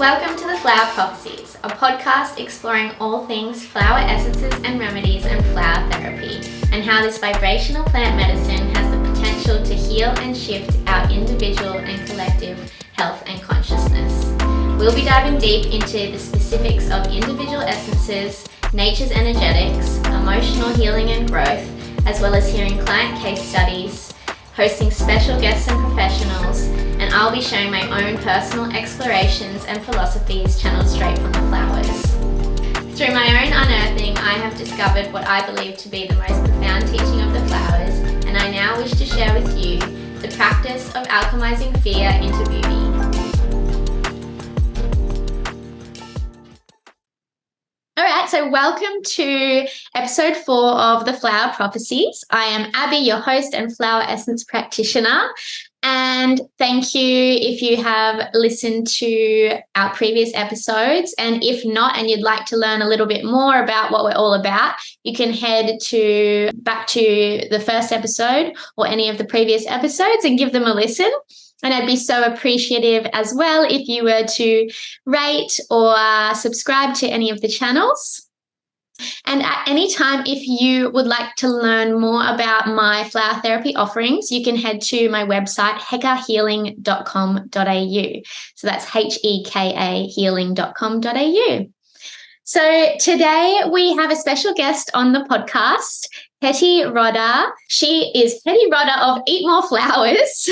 Welcome to the Flower Prophecies, a podcast exploring all things flower essences and remedies and flower therapy, and how this vibrational plant medicine has the potential to heal and shift our individual and collective health and consciousness. We'll be diving deep into the specifics of individual essences, nature's energetics, emotional healing and growth, as well as hearing client case studies, hosting special guests and professionals, and I'll be sharing my own personal explorations and philosophies channeled straight from the flowers. Through my own unearthing, I have discovered what I believe to be the most profound teaching of the flowers, and I now wish to share with you the practice of alchemizing fear into beauty. All right, so welcome to episode 4 of the Flower Prophecies. I am Abby, your host and flower essence practitioner. And thank you if you have listened to our previous episodes. And if not, and you'd like to learn a little bit more about what we're all about, you can head back to the first episode or any of the previous episodes and give them a listen. And I'd be so appreciative as well if you were to rate or subscribe to any of the channels. And at any time, if you would like to learn more about my flower therapy offerings, you can head to my website, hekahealing.com.au. So that's HEKA healing.com.au. So today we have a special guest on the podcast, Hetty Rodda. She is Hetty Rodda of Eat More Flowers.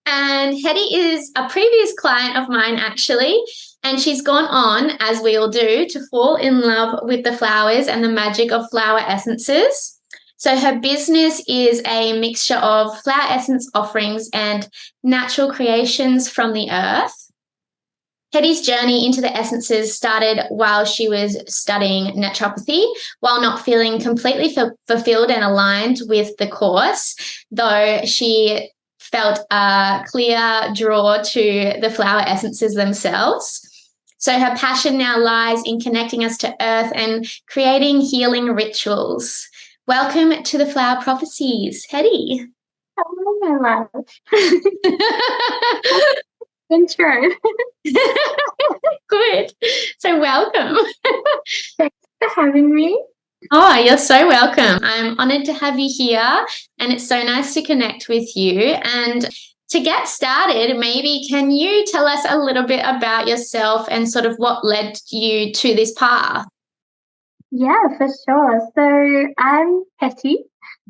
And Hetty is a previous client of mine, actually. And she's gone on, as we all do, to fall in love with the flowers and the magic of flower essences. So her business is a mixture of flower essence offerings and natural creations from the earth. Hetty's journey into the essences started while she was studying naturopathy, while not feeling completely fulfilled and aligned with the course, though she felt a clear draw to the flower essences themselves. So her passion now lies in connecting us to earth and creating healing rituals. Welcome to the Flower Prophecies, Hetty. Hello, my love. Intro. Good. So welcome. Thanks for having me. Oh, you're so welcome. I'm honoured to have you here, and it's so nice to connect with you. And to get started, maybe can you tell us a little bit about yourself and sort of what led you to this path? Yeah, for sure. So I'm Hetty,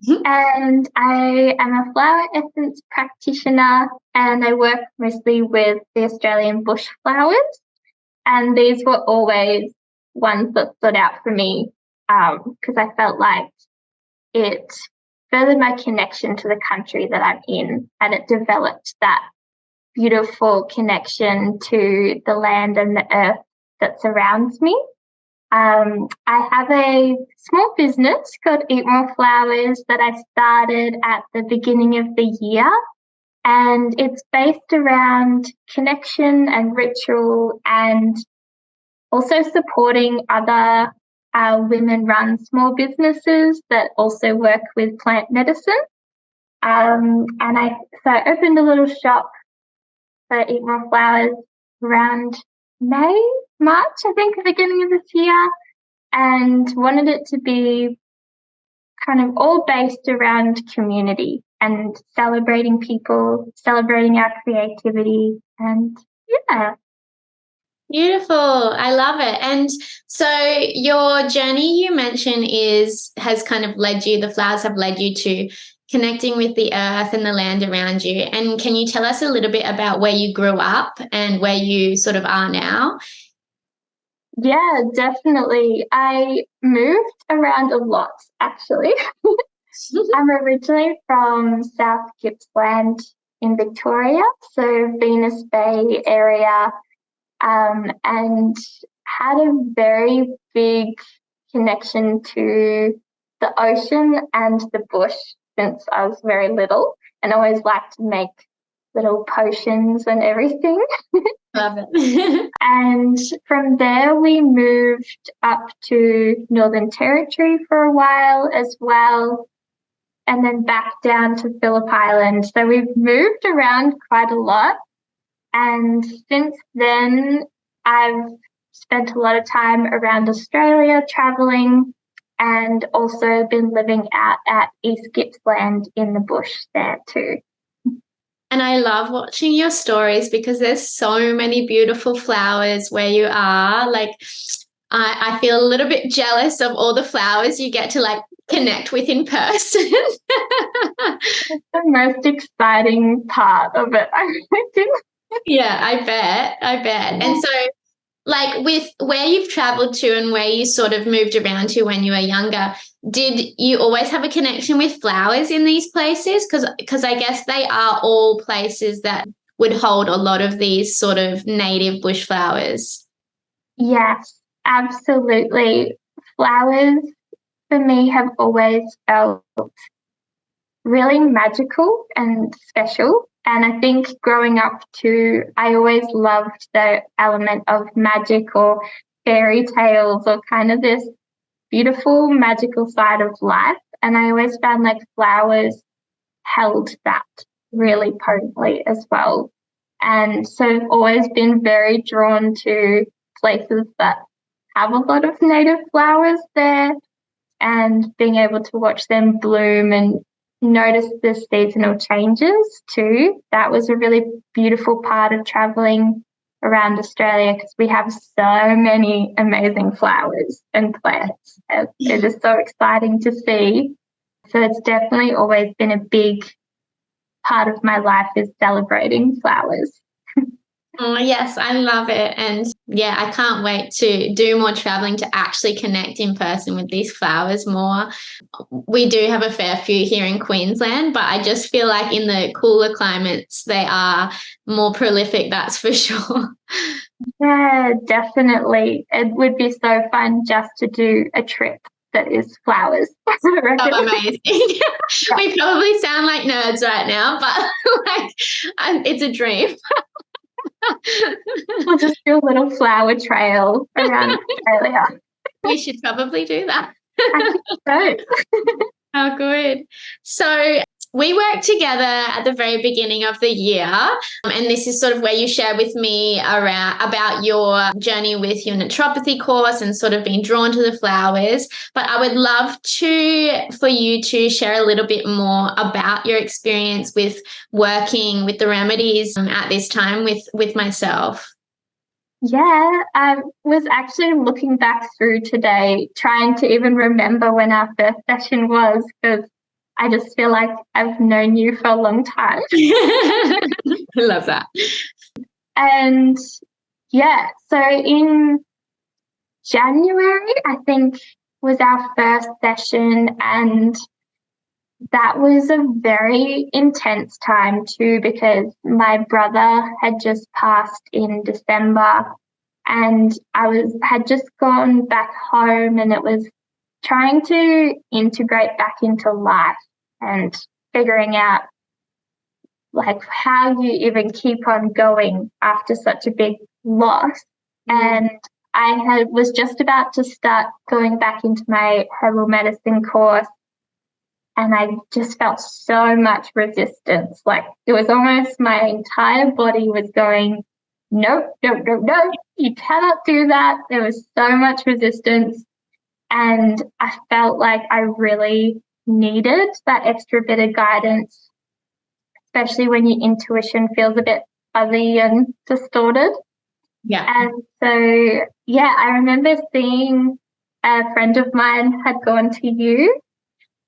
and I am a flower essence practitioner, and I work mostly with the Australian bush flowers. And these were always ones that stood out for me because I felt like it furthered my connection to the country that I'm in, and it developed that beautiful connection to the land and the earth that surrounds me. I have a small business called Eat More Flowers that I started at the beginning of the year, and it's based around connection and ritual and also supporting other women-run small businesses that also work with plant medicine. And I opened a little shop for Eat More Flowers around March, I think, the beginning of this year, and wanted it to be kind of all based around community and celebrating people, celebrating our creativity, and yeah. Beautiful. I love it. And so your journey, you mentioned, has kind of led you, the flowers have led you to connecting with the earth and the land around you. And can you tell us a little bit about where you grew up and where you sort of are now? Yeah, definitely. I moved around a lot, actually. I'm originally from South Gippsland in Victoria, so Venus Bay area, and had a very big connection to the ocean and the bush since I was very little, and always liked to make little potions and everything. Love it. And from there, we moved up to Northern Territory for a while as well, and then back down to Phillip Island. So we've moved around quite a lot. And since then, I've spent a lot of time around Australia traveling and also been living out at East Gippsland in the bush there too. And I love watching your stories because there's so many beautiful flowers where you are. Like, I feel a little bit jealous of all the flowers you get to like connect with in person. It's the most exciting part of it, I reckon. Yeah, I bet. And so, like, with where you've traveled to and where you sort of moved around to when you were younger, did you always have a connection with flowers in these places? Because I guess they are all places that would hold a lot of these sort of native bush flowers. Yes, absolutely. Flowers for me have always felt really magical and special. And I think growing up too, I always loved the element of magic or fairy tales or kind of this beautiful magical side of life. And I always found like flowers held that really potently as well. And so I've always been very drawn to places that have a lot of native flowers there and being able to watch them bloom and notice the seasonal changes too. That was a really beautiful part of traveling around Australia because we have so many amazing flowers and plants. It is so exciting to see. So it's definitely always been a big part of my life is celebrating flowers. Oh, yes, I love it. And yeah, I can't wait to do more traveling to actually connect in person with these flowers more. We do have a fair few here in Queensland, but I just feel like in the cooler climates, they are more prolific, that's for sure. Yeah, definitely. It would be so fun just to do a trip that is flowers. So amazing. We probably sound like nerds right now, but like it's a dream. We'll just do a little flower trail around Australia. We should probably do that. I think so. Oh, good. So we worked together at the very beginning of the year, and this is sort of where you shared with me about your journey with your naturopathy course and sort of being drawn to the flowers. But I would love for you to share a little bit more about your experience with working with the remedies at this time with myself. Yeah, I was actually looking back through today, trying to even remember when our first session was, because I just feel like I've known you for a long time. I love that. And yeah, so in January, I think, was our first session, and that was a very intense time too, because my brother had just passed in December and had just gone back home, and it was trying to integrate back into life and figuring out like how you even keep on going after such a big loss. And I was just about to start going back into my herbal medicine course, and I just felt so much resistance. Like it was almost my entire body was going, nope, nope, nope, nope, you cannot do that. There was so much resistance. And I felt like I really needed that extra bit of guidance, especially when your intuition feels a bit fuzzy and distorted. Yeah. And so, yeah, I remember seeing a friend of mine had gone to you,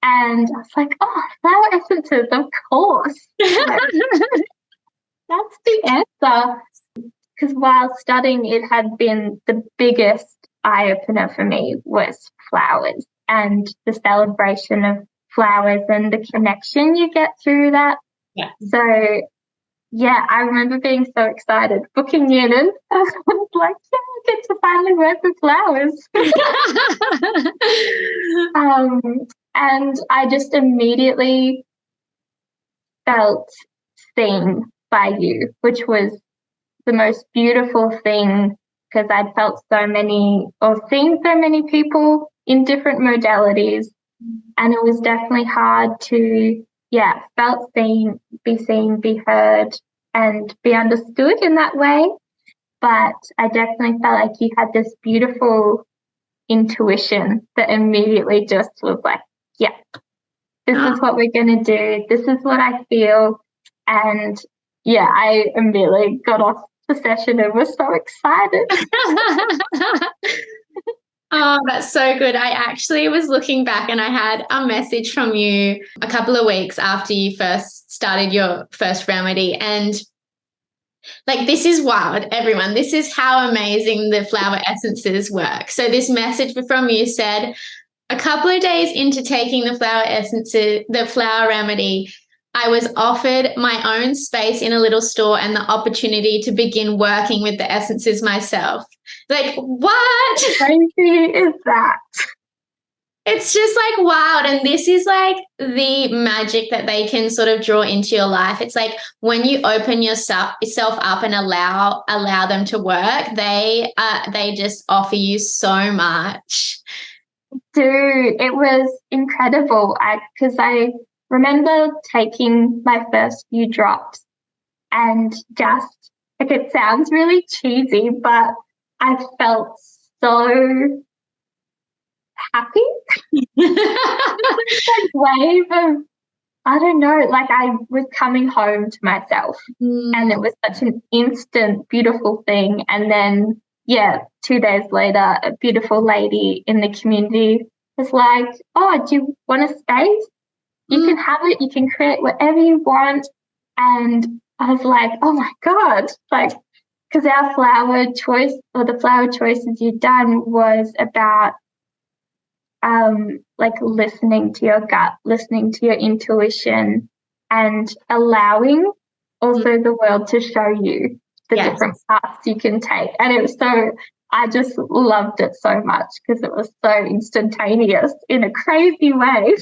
and I was like, oh, flower essences, of course. That's the answer. Because while studying, it had been the biggest eye-opener for me was flowers and the celebration of flowers and the connection you get through that. Yeah. So, yeah, I remember being so excited, booking in, and I was like, yeah, I get to finally work with flowers. And I just immediately felt seen by you, which was the most beautiful thing, because I'd felt so many or seen so many people in different modalities, and it was definitely hard to, felt seen, be heard, and be understood in that way. But I definitely felt like you had this beautiful intuition that immediately just was like, yeah, this is what we're going to do. This is what I feel. And yeah, I immediately got off the session and was so excited. Oh, that's so good. I actually was looking back and I had a message from you a couple of weeks after you first started your first remedy. And like, this is wild, everyone. This is how amazing the flower essences work. So this message from you said, a couple of days into taking the flower essences, the flower remedy, I was offered my own space in a little store and the opportunity to begin working with the essences myself. Like, what? Crazy is that? It's just like wild. And this is like the magic that they can sort of draw into your life. It's like when you open yourself up and allow them to work, they just offer you so much. Dude, it was incredible. Because I remember taking my first few drops and just, like, it sounds really cheesy, but I felt so happy. Like wave of, I don't know, like I was coming home to myself and it was such an instant, beautiful thing. And then, yeah, 2 days later, a beautiful lady in the community was like, oh, do you want a space? You can have it. You can create whatever you want. And I was like, oh my God, like, because our flower choice or the flower choices you'd done was about like listening to your gut, listening to your intuition, and allowing also the world to show you the different paths you can take. And it was so, I just loved it so much because it was so instantaneous in a crazy way.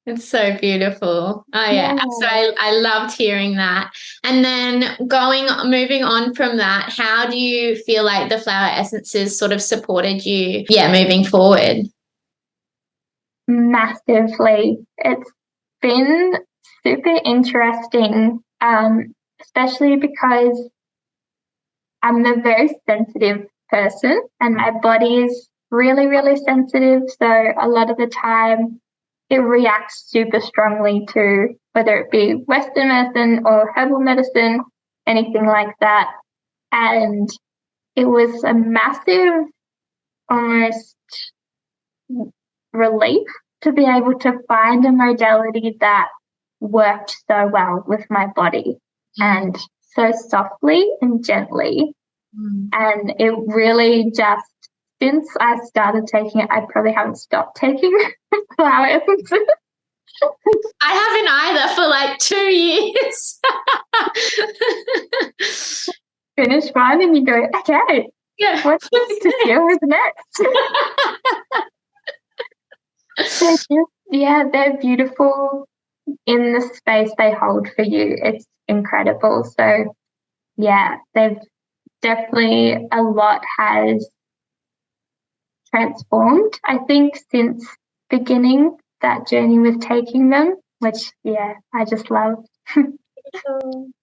It's so beautiful. Oh yeah. So I loved hearing that. And then moving on from that, how do you feel like the flower essences sort of supported you, moving forward? Massively. It's been super interesting, especially because I'm a very sensitive person and my body is really, really sensitive. So a lot of the time it reacts super strongly to whether it be Western medicine or herbal medicine, anything like that. And it was a massive, almost relief to be able to find a modality that worked so well with my body and so softly and gently. And it really just, since I started taking it, I probably haven't stopped taking flower essences. I haven't either for like 2 years. Finish one and you go, okay, what's to deal with next? They're beautiful in the space they hold for you. It's incredible. So yeah, they've definitely, a lot has transformed, I think, since beginning that journey with taking them, which, I just love.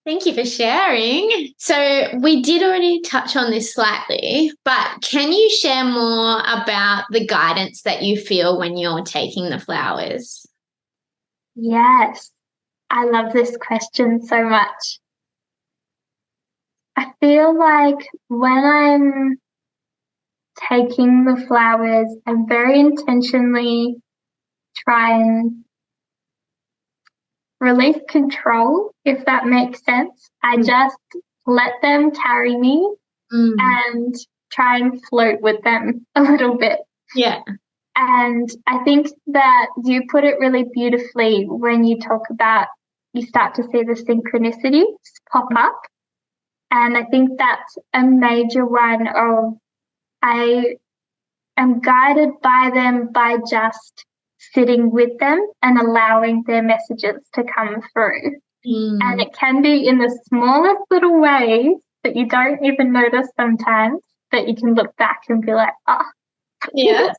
Thank you for sharing. So we did already touch on this slightly, but can you share more about the guidance that you feel when you're taking the flowers? Yes, I love this question so much. I feel like when I'm taking the flowers, I very intentionally try and release control, if that makes sense. I just let them carry me and try and float with them a little bit. Yeah. And I think that you put it really beautifully when you talk about, you start to see the synchronicities pop up. And I think that's a major one of, I am guided by them by just sitting with them and allowing their messages to come through. And it can be in the smallest little ways that you don't even notice sometimes, that you can look back and be like, oh, yeah,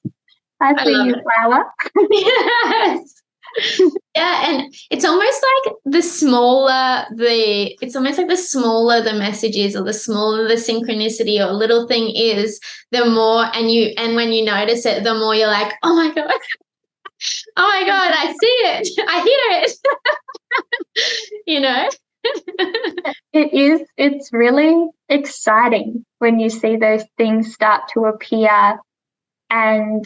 I see you, flower. Yes. Yeah, and it's almost like the smaller it's almost like the smaller the message is, or the smaller the synchronicity or little thing is, the more, and when you notice it, the more you're like, oh my God, I see it, I hear it. It's really exciting when you see those things start to appear, and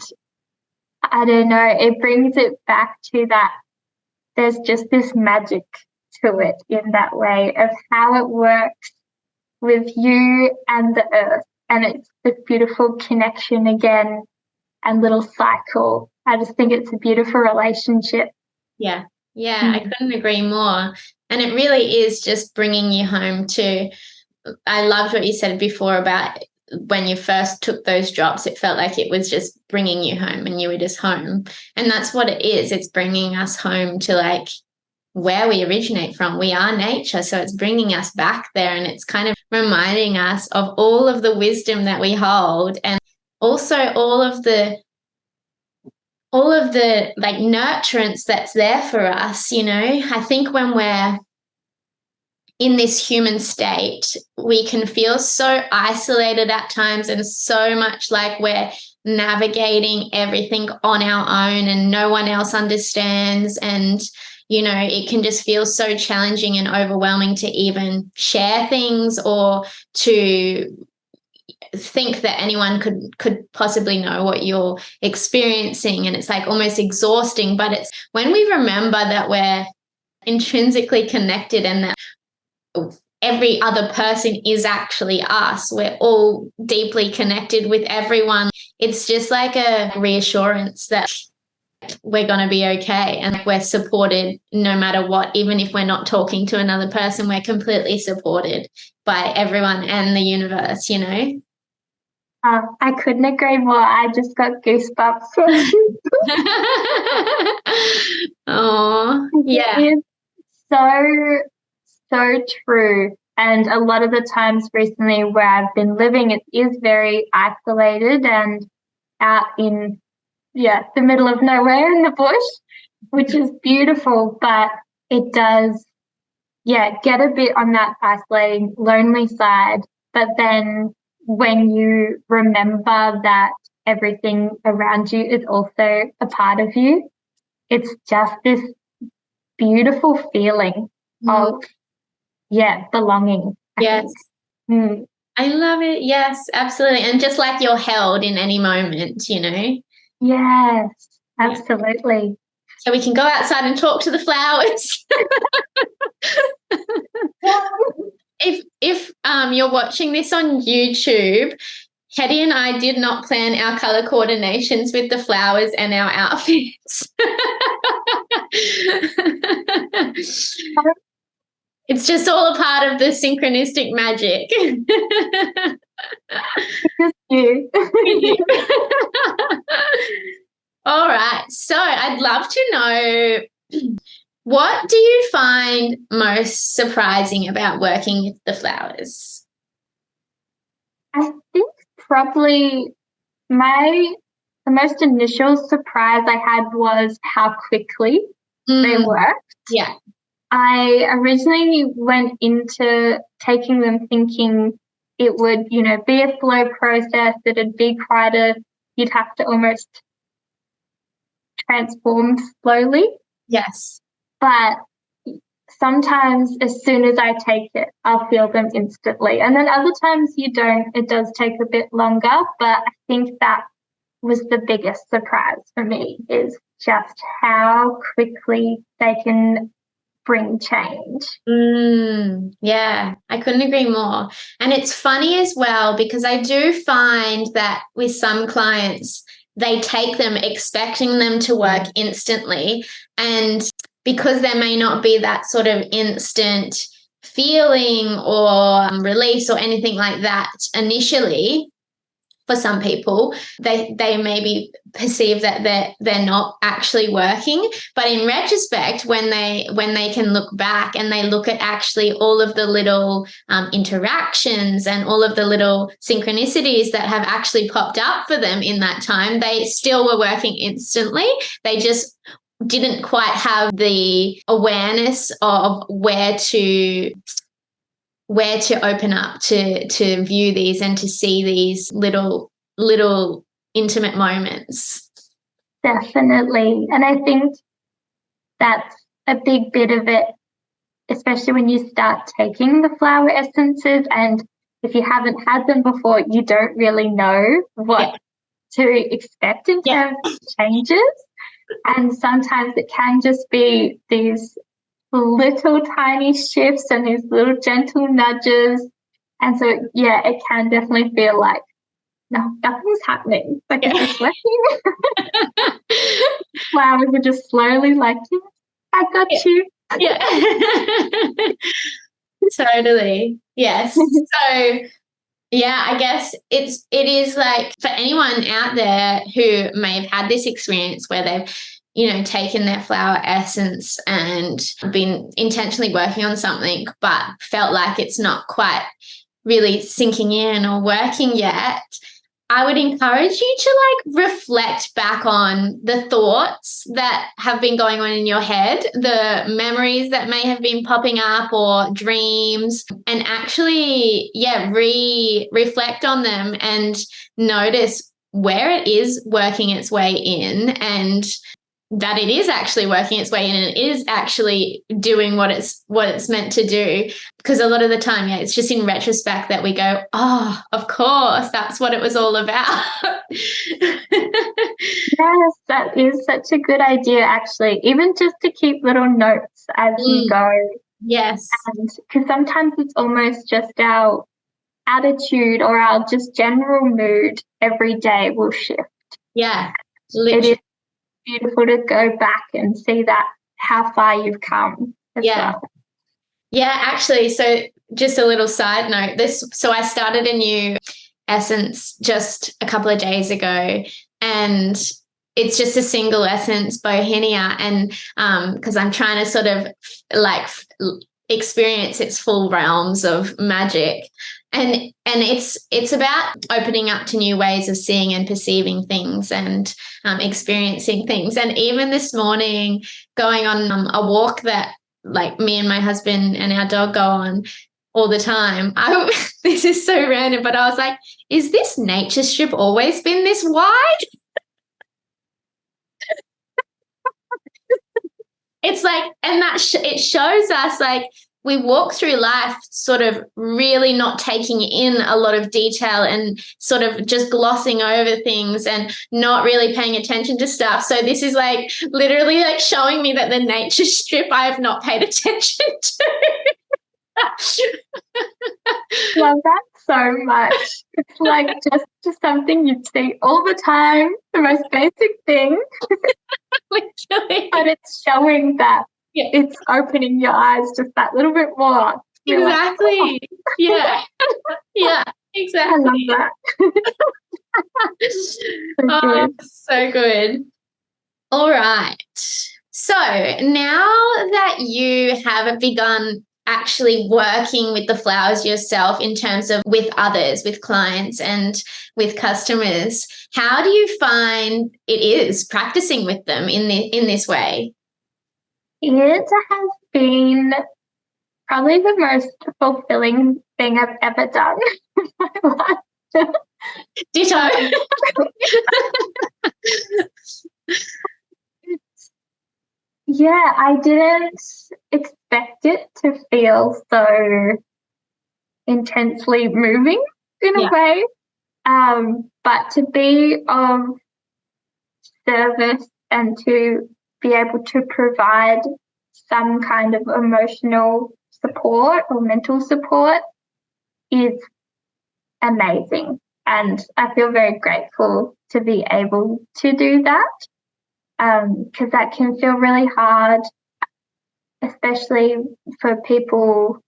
I don't know, it brings it back to that there's just this magic to it in that way of how it works with you and the earth. And it's this beautiful connection again and little cycle. I just think it's a beautiful relationship. Yeah, I couldn't agree more. And it really is just bringing you home to, I loved what you said before about when you first took those drops, it felt like it was just bringing you home and you were just home. And that's what it is. It's bringing us home to like where we originate from. We are nature. So it's bringing us back there, and it's kind of reminding us of all of the wisdom that we hold, and also all of the like nurturance that's there for us. I think when we're in this human state, we can feel so isolated at times, and so much like we're navigating everything on our own and no one else understands. And, it can just feel so challenging and overwhelming to even share things, or to think that anyone could possibly know what you're experiencing. And it's like almost exhausting. But it's when we remember that we're intrinsically connected, and that every other person is actually us. We're all deeply connected with everyone. It's just like a reassurance that we're going to be okay, and we're supported no matter what. Even if we're not talking to another person, we're completely supported by everyone and the universe, I couldn't agree more. I just got goosebumps. Oh, yeah. It is so true. And a lot of the times recently where I've been living, it is very isolated and out in, the middle of nowhere in the bush, which is beautiful, but it does, get a bit on that isolating, lonely side. But then when you remember that everything around you is also a part of you, it's just this beautiful feeling of belonging. Yes. I love it. Yes, absolutely. And just like you're held in any moment, Yes, absolutely. So we can go outside and talk to the flowers. If you're watching this on YouTube, Hetty and I did not plan our colour coordinations with the flowers and our outfits. It's just all a part of the synchronistic magic. Just you. All right. So I'd love to know, what do you find most surprising about working with the flowers? I think probably the most initial surprise I had was how quickly they worked. Yeah. I originally went into taking them thinking it would, be a slow process. It'd be you'd have to almost transform slowly. Yes. But sometimes as soon as I take it, I'll feel them instantly. And then other times you don't. It does take a bit longer, but I think that was the biggest surprise for me, is just how quickly they can bring change. Yeah, I couldn't agree more. And it's funny as well, because I do find that with some clients, they take them expecting them to work instantly. And because there may not be that sort of instant feeling or release or anything like that initially, for some people, they maybe perceive that they're not actually working. But in retrospect, when they can look back and they look at actually all of the little interactions and all of the little synchronicities that have actually popped up for them in that time, they still were working instantly. They just didn't quite have the awareness of where to open up to view these and to see these little intimate moments. Definitely. And I think that's a big bit of it, especially when you start taking the flower essences, and if you haven't had them before, you don't really know what to expect in terms of changes. And sometimes it can just be these little tiny shifts and these little gentle nudges. And so, it can definitely feel like, no, nothing's happening. Like, it's working. Flowers are just slowly like, I got you. Yeah. Totally. Yes. So, I guess it is like, for anyone out there who may have had this experience where they've, taken their flower essence and been intentionally working on something, but felt like it's not quite really sinking in or working yet, I would encourage you to reflect back on the thoughts that have been going on in your head, the memories that may have been popping up or dreams, and actually, reflect on them and notice where it is working its way in, and that it is actually working its way in and it is actually doing what it's meant to do. Because a lot of the time, it's just in retrospect that we go, oh, of course, that's what it was all about. Yes, that is such a good idea, actually, even just to keep little notes as we go. Yes. And because sometimes it's almost just our attitude or our just general mood every day will shift. Yeah, literally. It is beautiful to go back and see that how far you've come as well. Yeah, actually, so just a little side note, so I started a new essence just a couple of days ago, and it's just a single essence, Bohemia, and because I'm trying to sort of experience its full realms of magic. And it's about opening up to new ways of seeing and perceiving things and experiencing things. And even this morning, going on a walk that me and my husband and our dog go on all the time. This is so random, but I was like, is this nature strip always been this wide? It's and that it shows us we walk through life sort of really not taking in a lot of detail and sort of just glossing over things and not really paying attention to stuff. So this is literally showing me that the nature strip I have not paid attention to. Love that so much. It's just something you'd see all the time, the most basic thing. Literally. But it's showing that it's opening your eyes just that little bit more. Exactly. Yeah. Yeah, exactly. I love that. So good. All right. So now that you have begun actually working with the flowers yourself in terms of with others, with clients and with customers, how do you find it is practicing with them in this way? It has been probably the most fulfilling thing I've ever done in my life. Ditto. I didn't expect it to feel so intensely moving in a way. But to be of service and to be able to provide some kind of emotional support or mental support is amazing. And I feel very grateful to be able to do that, because that can feel really hard, especially for people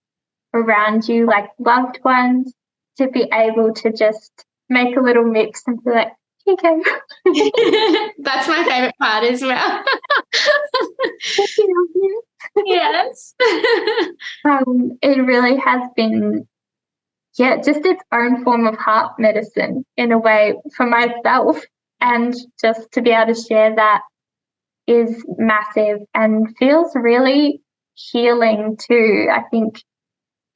around you, like loved ones, to be able to just make a little mix and be like, okay. That's my favorite part as well. Yes. It really has been, just its own form of heart medicine in a way for myself, and just to be able to share that is massive and feels really healing too. I think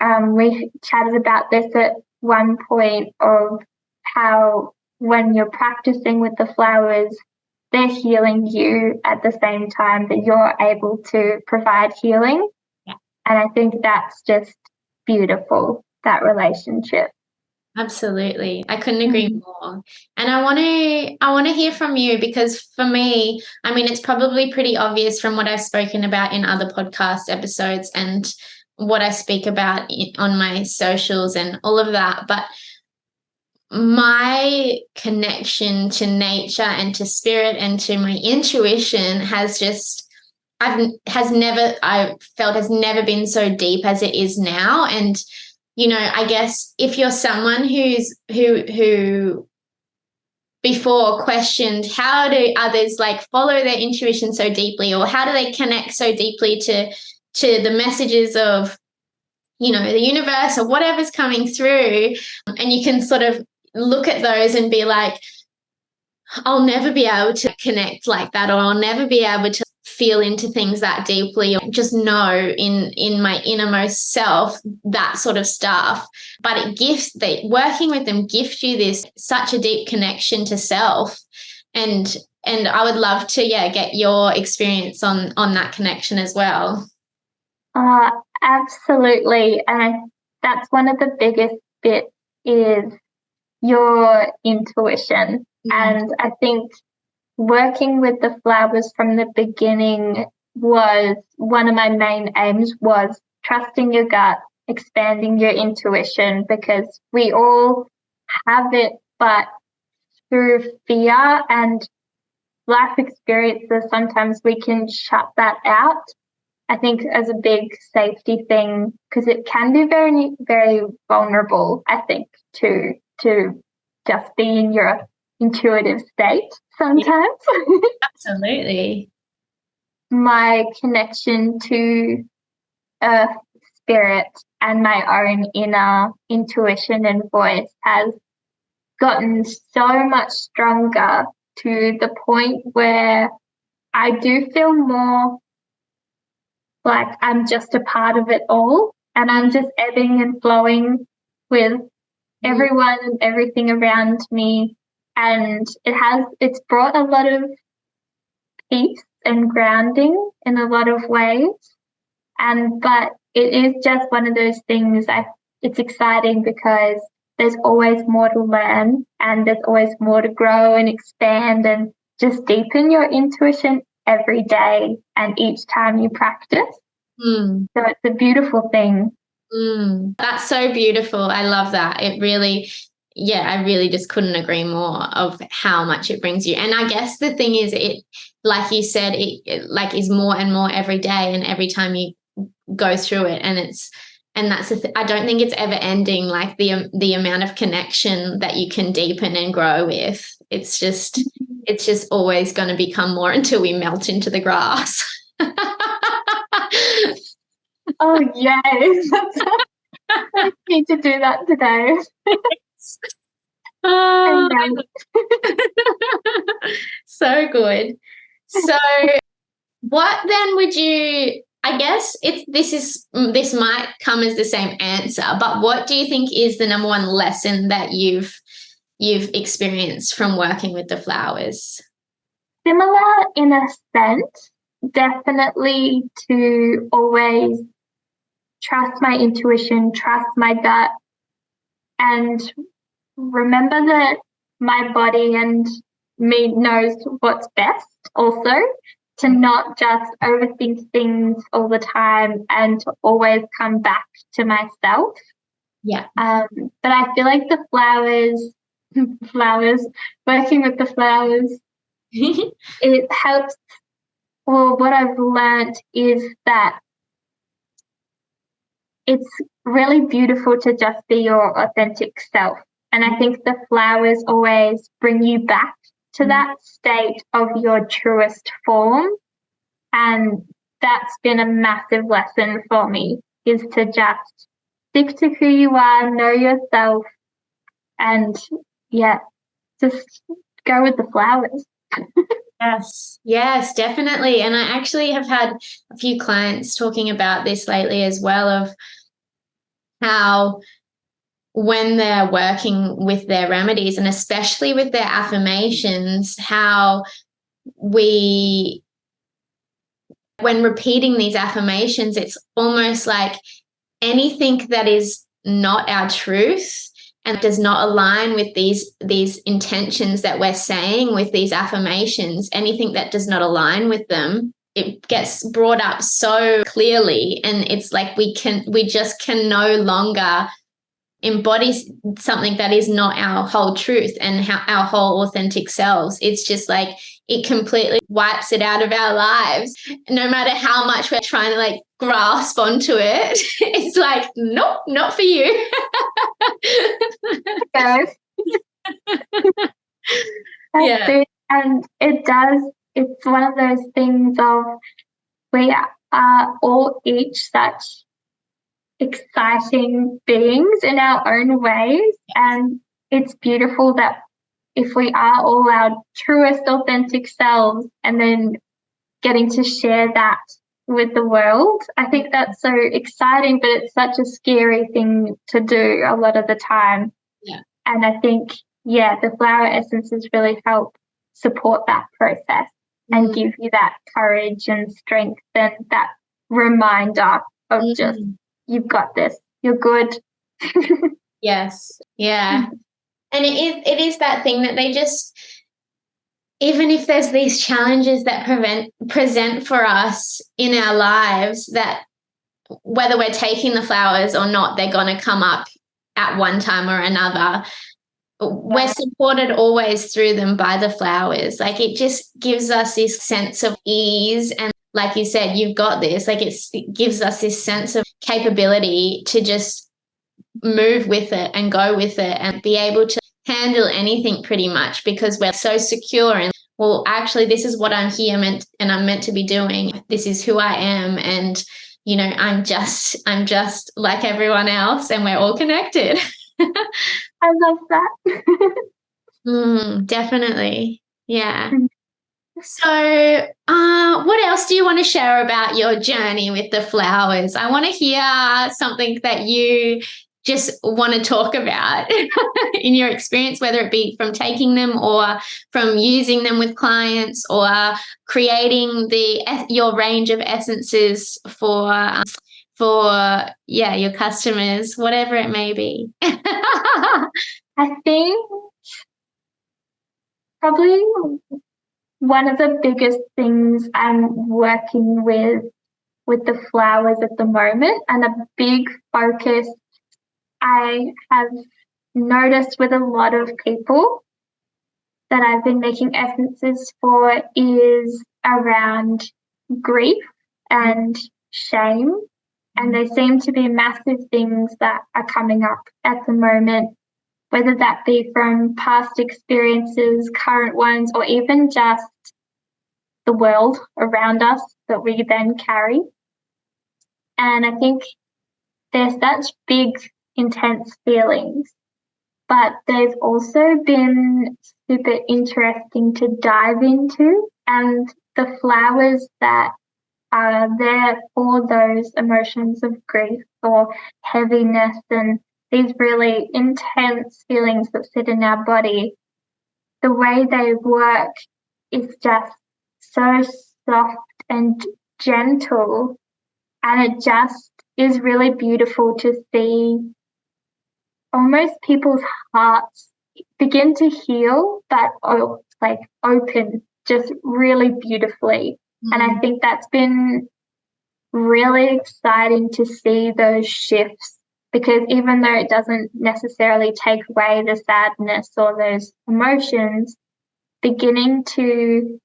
we chatted about this at one point of how when you're practicing with the flowers, they're healing you at the same time that you're able to provide healing. Yeah. And I think that's just beautiful, that relationship. Absolutely. I couldn't agree more. And I want to hear from you, because for me, I mean, it's probably pretty obvious from what I've spoken about in other podcast episodes and what I speak about on my socials and all of that, but my connection to nature and to spirit and to my intuition has never been so deep as it is now. And I guess if you're someone who before questioned how do others like follow their intuition so deeply, or how do they connect so deeply to the messages of the universe or whatever's coming through, and you can sort of look at those and be like, I'll never be able to connect like that, or I'll never be able to feel into things that deeply, or just know in my innermost self that sort of stuff. But working with them gift you this such a deep connection to self, and I would love to get your experience on that connection as well. Absolutely. And that's one of the biggest bits is your intuition. And I think working with the flowers from the beginning was one of my main aims, was trusting your gut, expanding your intuition, because we all have it, but through fear and life experiences, sometimes we can shut that out. I think as a big safety thing, because it can be very, very vulnerable, I think, to just be in your intuitive state sometimes. Absolutely. My connection to earth, spirit, and my own inner intuition and voice has gotten so much stronger, to the point where I do feel more like I'm just a part of it all, and I'm just ebbing and flowing with everyone and everything around me. And it's brought a lot of peace and grounding in a lot of ways. But it is just one of those things. It's exciting because there's always more to learn, and there's always more to grow and expand and just deepen your intuition every day and each time you practice. So it's a beautiful thing. That's so beautiful. I love that. It really, I really just couldn't agree more of how much it brings you. And I guess the thing is, it, like you said, it like is more and more every day and every time you go through it. And that's I don't think it's ever ending, like the amount of connection that you can deepen and grow with. It's just always going to become more until we melt into the grass. Oh, yes. I need to do that today. So good. So what then would you, I guess this might come as the same answer, but what do you think is the number one lesson that you've experienced from working with the flowers? Similar in a sense, definitely to always trust my intuition, trust my gut, and remember that my body and me knows what's best also, to not just overthink things all the time and to always come back to myself. Yeah. But I feel like the flowers, working with the flowers, it helps. Well, what I've learned is that it's really beautiful to just be your authentic self. And I think the flowers always bring you back to that state of your truest form. And that's been a massive lesson for me, is to just stick to who you are, know yourself, and just go with the flowers. Yes, definitely. And I actually have had a few clients talking about this lately as well, of how when they're working with their remedies and especially with their affirmations, how we, when repeating these affirmations, it's almost like anything that is not our truth and does not align with these intentions that we're saying with these affirmations, anything that does not align with them, it gets brought up so clearly, and it's like we just can no longer embody something that is not our whole truth and how our whole authentic selves. It's just like it completely wipes it out of our lives. No matter how much we're trying to like grasp onto it, it's like, nope, not for you. Yes. That's it. And it's one of those things of we are all each such exciting beings in our own ways. And it's beautiful that if we are all our truest, authentic selves and then getting to share that with the world, I think that's so exciting, but it's such a scary thing to do a lot of the time. Yeah. And I think, the flower essences really help support that process and give you that courage and strength and that reminder of just, you've got this, you're good. Yes. Yeah. And it is that thing that they just, even if there's these challenges that present for us in our lives, that whether we're taking the flowers or not, they're going to come up at one time or another. We're supported always through them by the flowers. Like it just gives us this sense of ease. And like you said, you've got this. Like it gives us this sense of capability to just move with it and go with it and be able to handle anything pretty much, because we're so secure and, well, actually, this is what I'm meant to be doing. This is who I am. And, you know, I'm just like everyone else, and we're all connected. I love that. Definitely. Yeah. So what else do you want to share about your journey with the flowers? I want to hear something that you just want to talk about in your experience, whether it be from taking them or from using them with clients or creating your range of essences for your customers, whatever it may be. I think probably one of the biggest things I'm working with the flowers at the moment, and a big focus I have noticed with a lot of people that I've been making essences for, is around grief and shame. And they seem to be massive things that are coming up at the moment, whether that be from past experiences, current ones, or even just the world around us that we then carry. And I think there's such big, intense feelings, but they've also been super interesting to dive into. And the flowers that are there for those emotions of grief or heaviness and these really intense feelings that sit in our body, the way they work is just so soft and gentle, and it just is really beautiful to see almost people's hearts begin to heal, but like open just really beautifully. And I think that's been really exciting to see those shifts, because even though it doesn't necessarily take away the sadness or those emotions, beginning to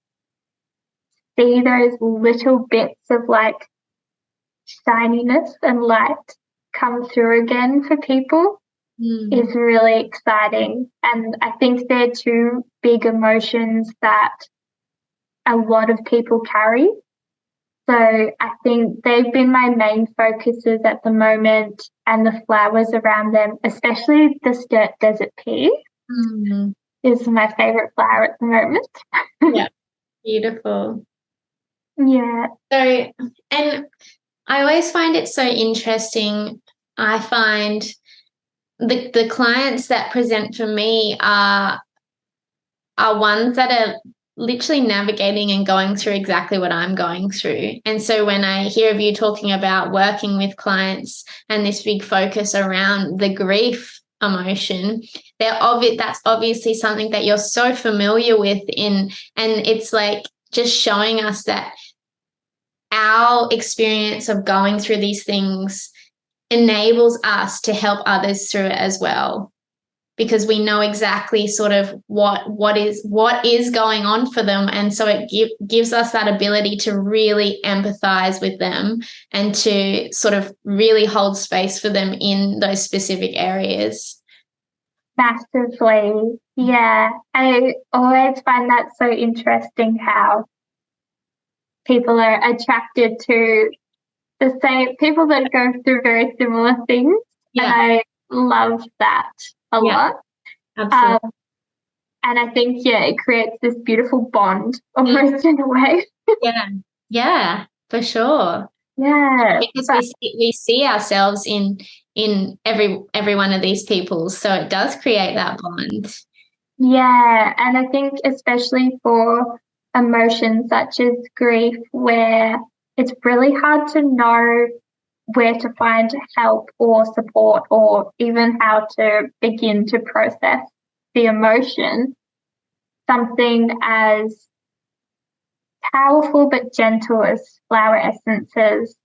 see those little bits of like shininess and light come through again for people is really exciting. And I think they're two big emotions that a lot of people carry. So I think they've been my main focuses at the moment, and the flowers around them, especially the desert pea, is my favorite flower at the moment. Yeah. Beautiful. Yeah. So, and I always find it so interesting. I find the clients that present for me are ones that are literally navigating and going through exactly what I'm going through. And so when I hear of you talking about working with clients and this big focus around the grief emotion, that's obviously something that you're so familiar with and it's like just showing us that our experience of going through these things enables us to help others through it as well, because we know exactly sort of what is going on for them, and so it gives us that ability to really empathize with them and to sort of really hold space for them in those specific areas. Massively. Yeah. I always find that so interesting how people are attracted to the same people that go through very similar things. Yeah. And I love that a lot. Absolutely. And I think, it creates this beautiful bond almost in a way. Yeah, for sure. Yeah. Because we see ourselves in every one of these people, so it does create that bond. Yeah, and I think especially for emotions such as grief, where it's really hard to know where to find help or support or even how to begin to process the emotion, something as powerful but gentle as flower essences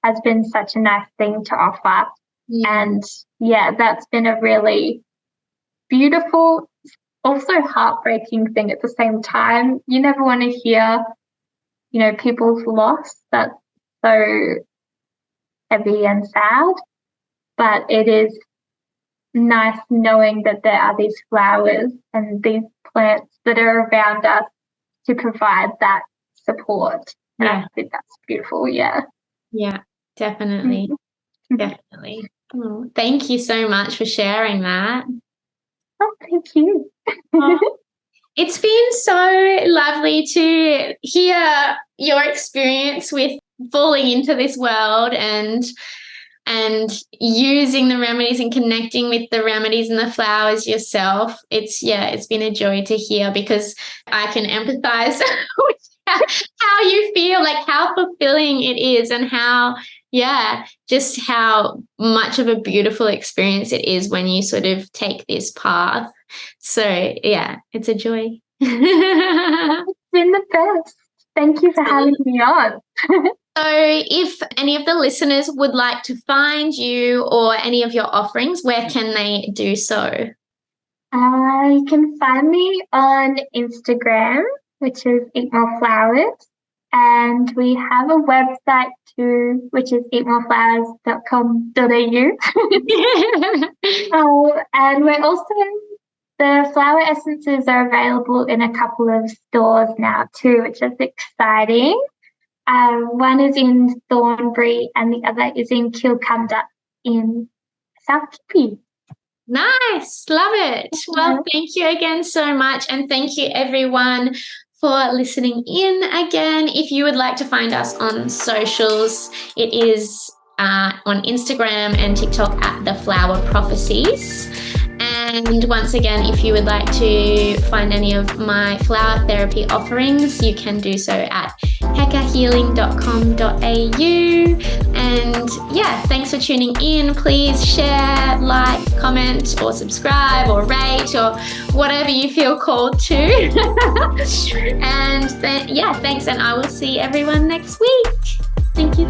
has been such a nice thing to offer. And that's been a really beautiful, also heartbreaking thing at the same time. You never want to hear, people's loss. That's so heavy and sad. But it is nice knowing that there are these flowers and these plants that are around us to provide that support. And I think that's beautiful. Yeah. Yeah, definitely. Definitely. Oh, thank you so much for sharing that. Oh, thank you. It's been so lovely to hear your experience with falling into this world and using the remedies and connecting with the remedies and the flowers yourself. It's been a joy to hear, because I can empathize with how you feel, like how fulfilling it is, and how just how much of a beautiful experience it is when you sort of take this path. So it's a joy. It's been the best. Thank you for having me on. So if any of the listeners would like to find you or any of your offerings, where can they do so? You can find me on Instagram, which is Eat More Flowers. And we have a website too, which is eatmoreflowers.com.au. And we're also, the flower essences are available in a couple of stores now too, which is exciting. One is in Thornbury and the other is in Kilcunda in South Kippy. Nice. Love it. Well, thank you again so much. And thank you everyone for listening in again. If you would like to find us on socials, it is on Instagram and TikTok at the Flower Prophecies. And once again, if you would like to find any of my flower therapy offerings, you can do so at hekahealing.com.au. And thanks for tuning in. Please share, like, comment, or subscribe, or rate, or whatever you feel called to. And then, thanks. And I will see everyone next week. Thank you.